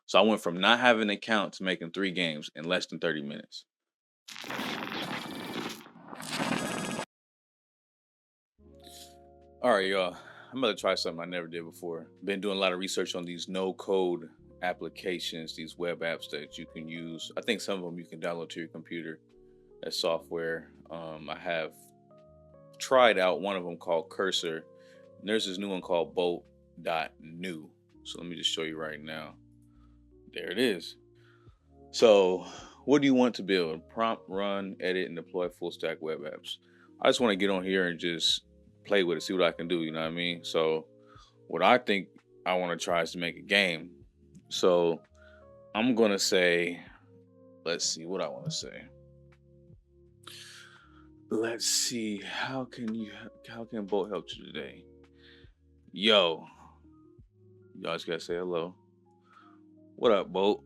So I went from not having an account to making 3 games in less than 30 minutes. All right, y'all. I'm about to try something I never did before. Been doing a lot of research on these no code applications, these web apps that you can use. I think some of them you can download to your computer as software. I have tried out one of them called Cursor. And there's this new one called Bolt.new. So let me just show you right now. There it is. So, what do you want to build? Prompt, run, edit, and deploy full stack web apps. I just want to get on here and just play with it, see what I can do. You know what I mean? So, what I think I want to try is to make a game. So, I'm going to say, let's see what I want to say. Let's see, how can Bolt help you today? Yo, y'all just gotta say hello. What up, Bolt?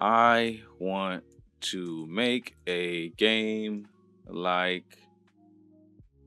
I want to make a game like,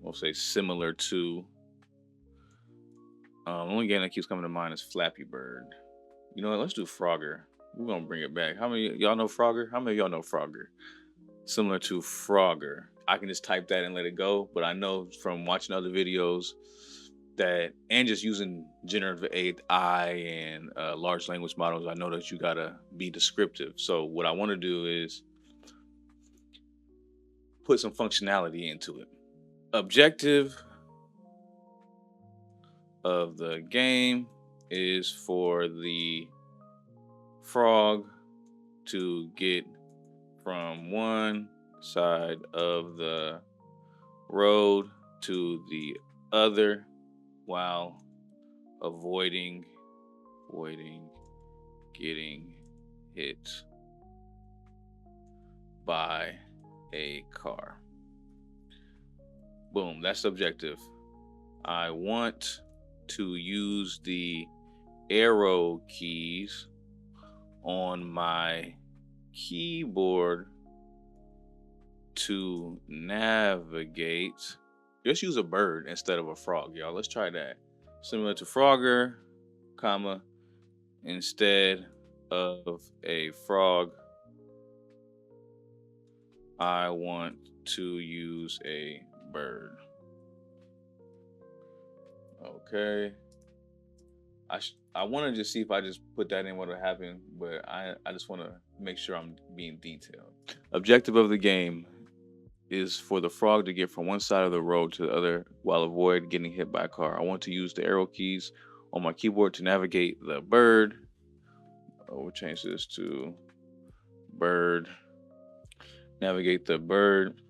we'll say similar to. The only game that keeps coming to mind is Flappy Bird. You know what? Let's do Frogger. We're gonna bring it back. How many y'all know Frogger? How many of y'all know Frogger? Similar to Frogger. I can just type that and let it go, but I know from watching other videos that and just using generative AI and large language models, I know that you gotta be descriptive. So what I want to do is put some functionality into it. Objective of the game is for the frog to get from one side of the road to the other while avoiding getting hit by a car. Boom, that's the objective. I want to use the arrow keys on my keyboard to navigate. Just use a bird instead of a frog, y'all. Let's try that. Similar to Frogger, comma, instead of a frog, I want to use a bird. Okay. I want to just see if I just put that in what will happen, but I just want to make sure I'm being detailed. Objective of the game is for the frog to get from one side of the road to the other while avoid getting hit by a car. I want to use the arrow keys on my keyboard to navigate the bird. We'll change this to bird. Navigate the bird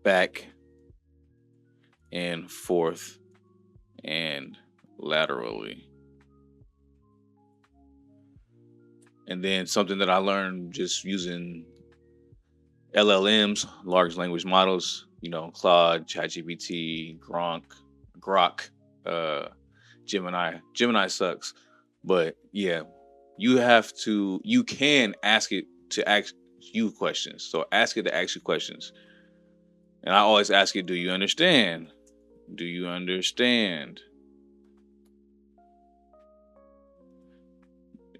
back and forth and laterally. And then something that I learned just using LLMs, large language models, Claude, ChatGPT, Grok, uh, Gemini. Gemini sucks, but yeah, you can ask it to ask you questions. So ask it to ask you questions. And I always ask it, do you understand? Do you understand?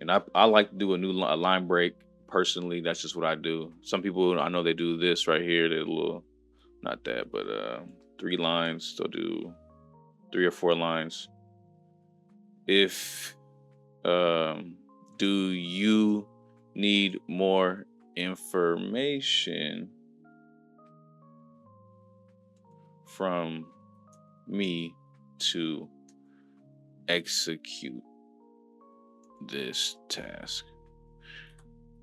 And I like to do a line break personally. That's just what I do. Some people, I know they do this right here. They're a little, not that, but 3 lines. They'll do 3 or 4 lines. If do you need more information from me to execute this task?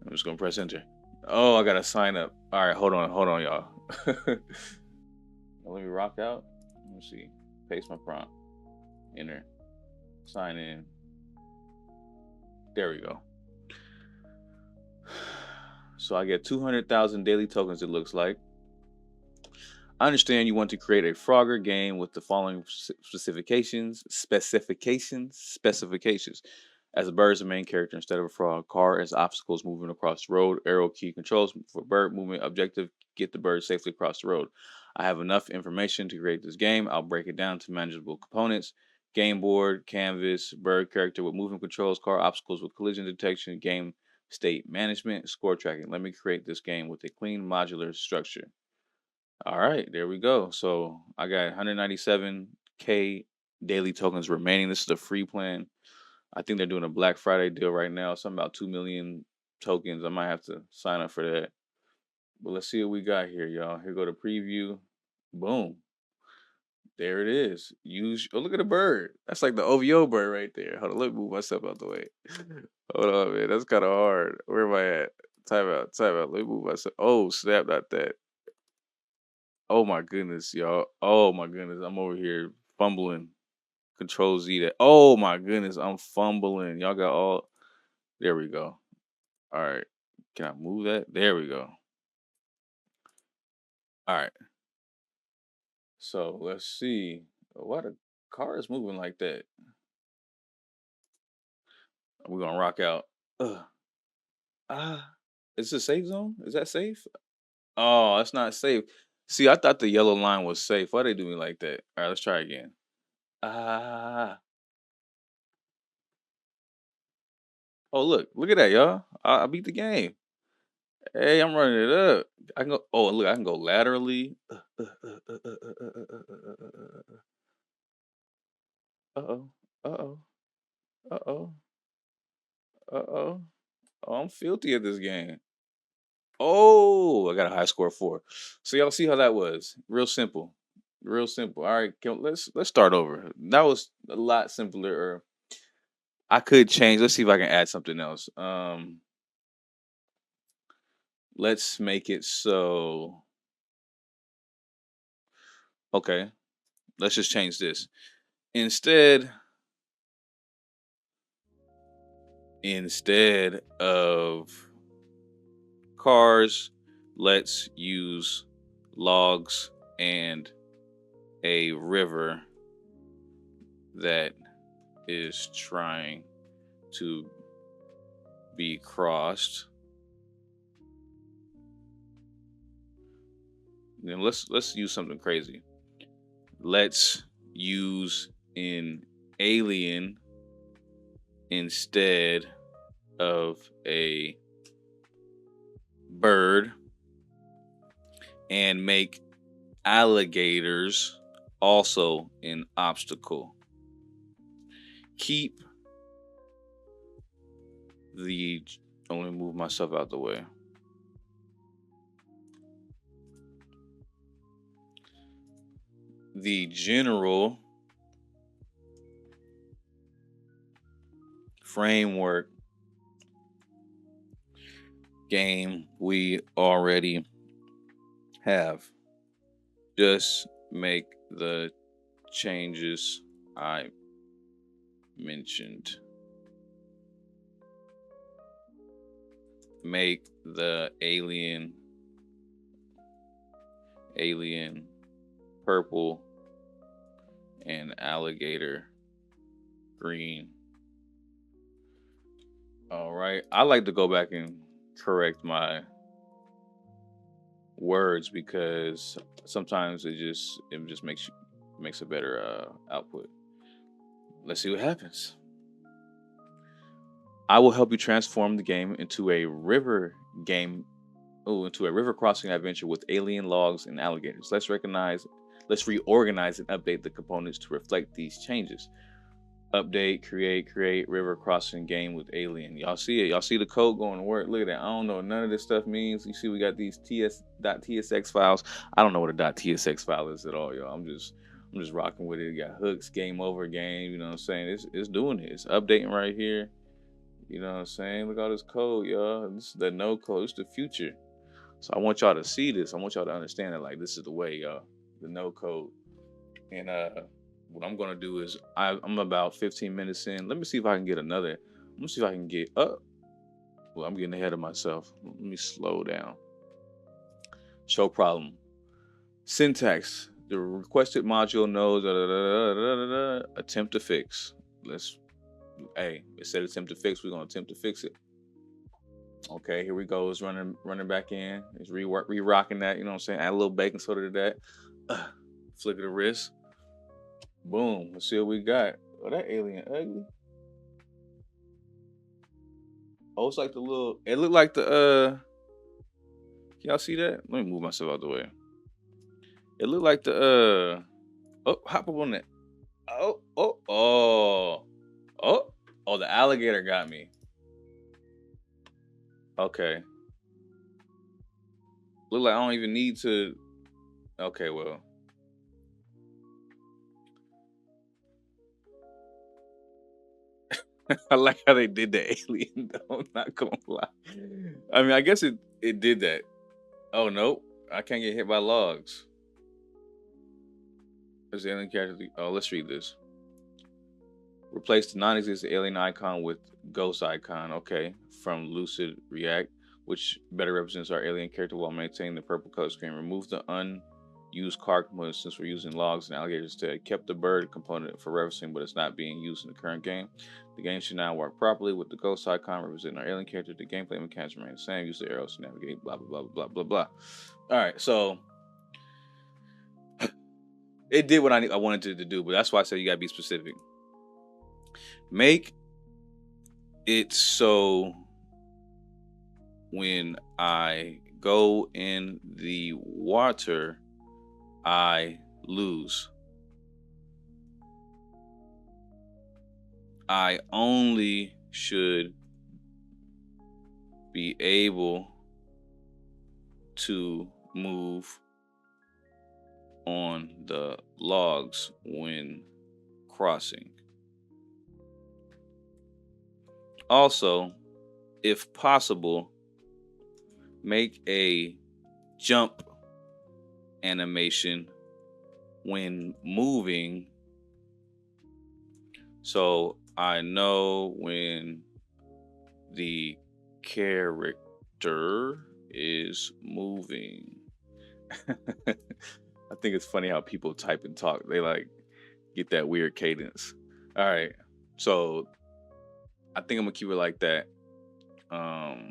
I'm just gonna press enter. Oh, I gotta sign up. All right, hold on, y'all. Let me rock out. Let me see. Paste my prompt. Enter. Sign in. There we go. So I get 200,000 daily tokens, it looks like. I understand you want to create a Frogger game with the following specifications. As a bird is the main character instead of a frog. Car as obstacles moving across the road. Arrow key controls for bird movement. Objective, get the bird safely across the road. I have enough information to create this game. I'll break it down to manageable components. Game board, canvas, bird character with movement controls, car obstacles with collision detection, game state management, score tracking. Let me create this game with a clean modular structure. All right, there we go. So I got 197K daily tokens remaining. This is the free plan. I think they're doing a Black Friday deal right now. Something about 2 million tokens. I might have to sign up for that. But let's see what we got here, y'all. Here go to preview. Boom. There it is. Use look at the bird. That's like the OVO bird right there. Hold on, let me move myself out the way. Hold on, man. That's kind of hard. Where am I at? Time out. Time out. Let me move myself. Oh, snap, not that. Oh my goodness, y'all. Oh my goodness. I'm over here fumbling. Control Z that. Oh my goodness. I'm fumbling. Y'all got all there we go. All right. Can I move that? There we go. All right. So let's see. Why the car is moving like that? We're gonna rock out. Ugh. Ah, is it safe zone? Is that safe? Oh, it's not safe. See, I thought the yellow line was safe. Why they do me like that? All right, let's try again. Ah. Oh, look at that, y'all. I beat the game. Hey, I'm running it up. I can go. Oh, look, I can go laterally. Uh oh. Uh oh. Uh oh. Uh oh. Oh, I'm filthy at this game. Oh, I got a high score of 4. So y'all see how that was? Real simple. Real simple. All right, let's start over. That was a lot simpler. Or I could change. Let's see if I can add something else. Let's make it so. Okay, let's just change this. Instead, instead of cars, let's use logs and a river that is trying to be crossed. Then let's use something crazy. Let's use an alien instead of a bird and make alligators also an obstacle. Keep the Only move myself out the way. The general framework game we already have. Just make the changes I mentioned. Make the alien purple and alligator green. All right. I like to go back and correct my words because sometimes it just makes a better output. Let's see what happens. I will help you transform the game into a river game. Oh, into a river crossing adventure with alien logs and alligators. Let's reorganize and update the components to reflect these changes. Update, create river crossing game with alien. Y'all see it? Y'all see the code going to work? Look at that. I don't know what none of this stuff means. You see, we got these .tsx files. I don't know what a .tsx file is at all, y'all. I'm just rocking with it. Got hooks, game over game. You know what I'm saying? It's doing it. It's updating right here. You know what I'm saying? Look at all this code, y'all. This is the no code. It's the future. So I want y'all to see this. I want y'all to understand that like this is the way, y'all. The no code. And what I'm gonna do is I'm about 15 minutes in. Let me see if I can get another. Let me see if I can get up. Well, I'm getting ahead of myself. Let me slow down. Show problem. Syntax. The requested module knows attempt to fix. Let's it said attempt to fix. We're gonna attempt to fix it. Okay, here we go. It's running back in. It's re-rocking that. You know what I'm saying? Add a little baking soda to that. Flick of the wrist. Boom. Let's see what we got. Oh, that alien ugly. Oh, it's like the little. It looked like the. Can y'all see that? Let me move myself out the way. It looked like the. Oh, hop up on that. Oh, oh, oh, oh, oh. The alligator got me. Okay. Look like I don't even need to. Okay, well. I like how they did the alien though. I'm not gonna lie. I mean, I guess it did that. Oh nope, I can't get hit by logs. There's the alien character. Oh, let's read this. Replace the non-existent alien icon with ghost icon. Okay, from Lucid React, which better represents our alien character while maintaining the purple color screen. Remove the unused card component since we're using logs and alligators instead. Kept the bird component for referencing, but it's not being used in the current game. The game should now work properly with the ghost icon representing our alien character. The gameplay mechanics remain the same. Use the arrows to navigate. Blah blah blah blah blah blah. All right, so it did what I wanted it to do, but that's why I said you gotta be specific. Make it so when I go in the water, I lose. I only should be able to move on the logs when crossing. Also, if possible, make a jump animation when moving so I know when the character is moving. I think it's funny how people type and talk. They like get that weird cadence. All right. So I think I'm gonna keep it like that. I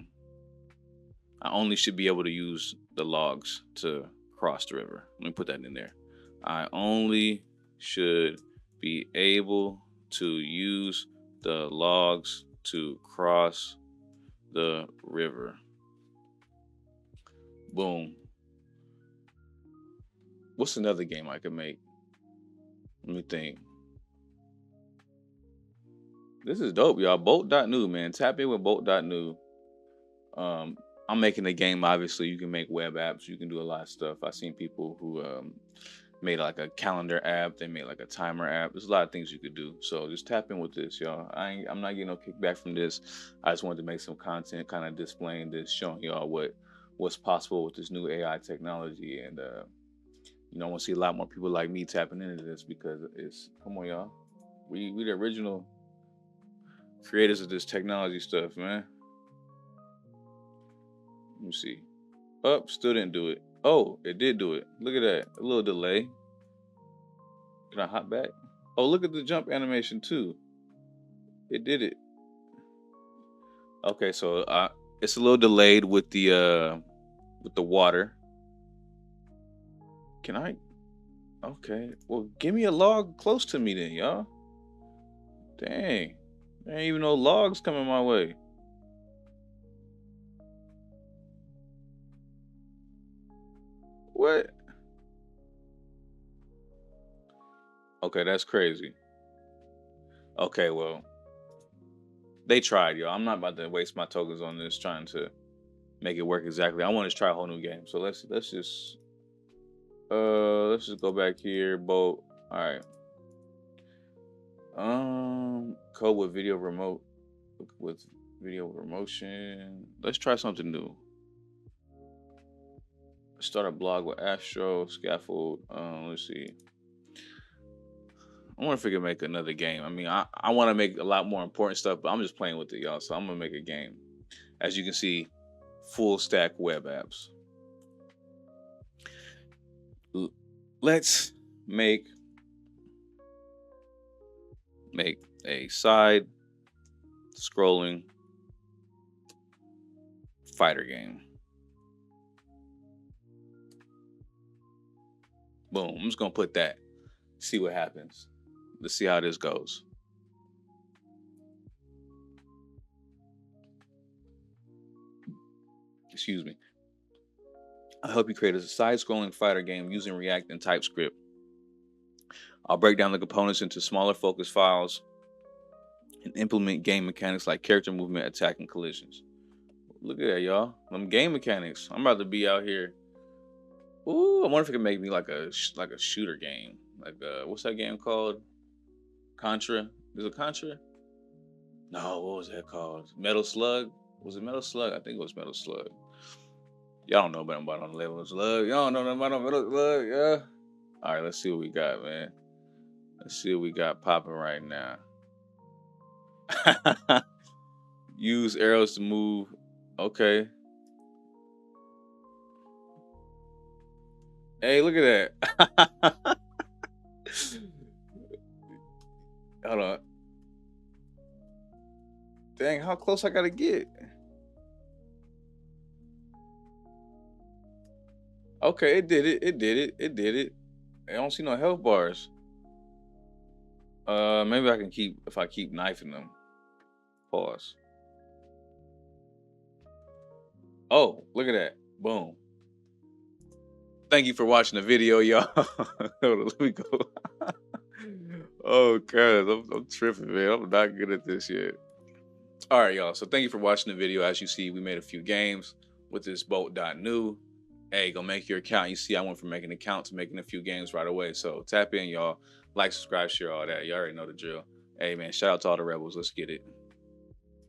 only should be able to use the logs to cross the river. Let me put that in there. I only should be able to use the logs to cross the river. Boom. What's another game I could make? Let me think. This is dope, y'all. Bolt.new, man. Tap in with Bolt.new. I'm making a game. Obviously, you can make web apps. You can do a lot of stuff. I've seen people who made like a calendar app. They made like a timer app. There's a lot of things you could do. So just tap in with this, y'all. I'm not getting no kickback from this. I just wanted to make some content, kind of displaying this, showing y'all what's possible with this new AI technology. And I want to see a lot more people like me tapping into this because it's come on, y'all. We the original creators of this technology stuff, man. Let me see. Oh, still didn't do it. Oh, it did do it. Look at that. A little delay. Can I hop back? Oh, look at the jump animation too. It did it. Okay, so it's a little delayed with the water. Can I? Okay. Well, give me a log close to me then, y'all. Dang. There ain't even no logs coming my way. What? Okay, that's crazy. Okay, well, they tried, y'all. I'm not about to waste my tokens on this trying to make it work exactly. I want to try a whole new game. So let's just go back here. Bolt. All right. Code with video remote with video remotion. Let's try something new. Start a blog with Astro Scaffold. Let's see. I wonder if we can make another game. I mean, I want to make a lot more important stuff, but I'm just playing with it, y'all. So I'm gonna make a game. As you can see, full stack web apps. Let's make a side scrolling fighter game. Boom. I'm just gonna put that. See what happens. Let's see how this goes. Excuse me. I'll help you create a side-scrolling fighter game using React and TypeScript. I'll break down the components into smaller focus files and implement game mechanics like character movement, attack, and collisions. Look at that, y'all. Them game mechanics. I'm about to be out here. Ooh, I wonder if it can make me like a shooter game. Like what's that game called? Contra. Is it Contra? No, what was that called? Metal Slug. Was it Metal Slug? I think it was Metal Slug. Y'all don't know about on the level of slug. Y'all don't know nothing about Metal Slug. Yeah. All right, let's see what we got, man. Let's see what we got popping right now. Use arrows to move. Okay. Hey, look at that. Hold on. Dang, how close I gotta get? Okay, it did it. It did it. It did it. I don't see no health bars. Maybe I can keep if I keep knifing them. Pause. Oh, look at that. Boom. Thank you for watching the video, y'all. Hold on, let me go. Oh, cuz I'm tripping, man. I'm not good at this yet. All right, y'all. So thank you for watching the video. As you see, we made a few games with this Bolt.new. Hey, go make your account. You see, I went from making an account to making a few games right away. So tap in, y'all. Like, subscribe, share all that. You already know the drill. Hey, man, shout out to all the rebels. Let's get it.